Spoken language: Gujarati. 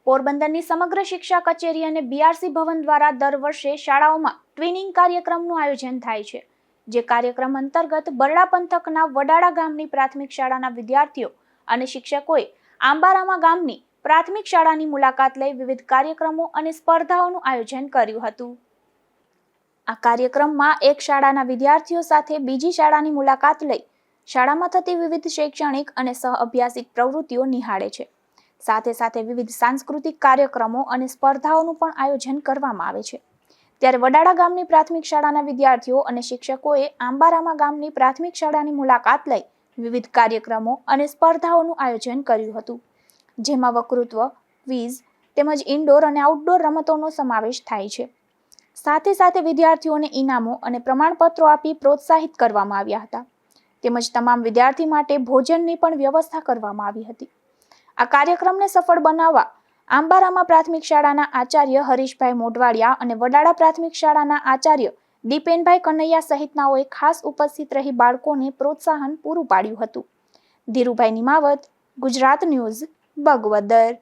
પોરબંદરની સમગ્ર શિક્ષા કચેરી અને બીઆરસી ભવન દ્વારા દર વર્ષે શાળાઓમાં ટ્વિનિંગ કાર્યક્રમનું આયોજન થાય છે, જે કાર્યક્રમ અંતર્ગત બરડા પંથકના વડાળા ગામની પ્રાથમિક શાળાના વિદ્યાર્થીઓ અને શિક્ષકોએ આંબારામા ગામની પ્રાથમિક શાળાની મુલાકાત લઈ વિવિધ કાર્યક્રમો અને સ્પર્ધાઓનું આયોજન કર્યું હતું. આ કાર્યક્રમમાં એક શાળાના વિદ્યાર્થીઓ સાથે બીજી શાળાની મુલાકાત લઈ શાળામાં થતી વિવિધ શૈક્ષણિક અને સહઅભ્યાસિક પ્રવૃત્તિઓ નિહાળે છે. સાથે સાથે વિવિધ સાંસ્કૃતિક કાર્યક્રમો અને સ્પર્ધાઓનું પણ આયોજન કરવામાં આવે છે. ત્યારે વડાળા ગામની પ્રાથમિક શાળાના વિદ્યાર્થીઓ અને શિક્ષકોએ આંબારામા ગામની પ્રાથમિક શાળાની મુલાકાત લઈ વિવિધ કાર્યક્રમો અને સ્પર્ધાઓનું આયોજન કર્યું હતું, જેમાં વકતૃત્વ, ક્વિઝ તેમજ ઇન્ડોર અને આઉટડોર રમતોનો સમાવેશ થાય છે. સાથે સાથે વિદ્યાર્થીઓને ઇનામો અને પ્રમાણપત્રો આપી પ્રોત્સાહિત કરવામાં આવ્યા હતા, તેમજ તમામ વિદ્યાર્થી માટે ભોજનની પણ વ્યવસ્થા કરવામાં આવી હતી. આ કાર્યક્રમને સફળ બનાવવા આંબારામા પ્રાથમિક શાળાના આચાર્ય હરીશભાઈ મોઢવાડિયા અને વડાળા પ્રાથમિક શાળાના આચાર્ય દીપેનભાઈ કનૈયા સહિતનાઓએ ખાસ ઉપસ્થિત રહી બાળકોને પ્રોત્સાહન પૂરું પાડ્યું હતું. ધીરુભાઈ નિમાવત, ગુજરાત ન્યૂઝ, બગવદર.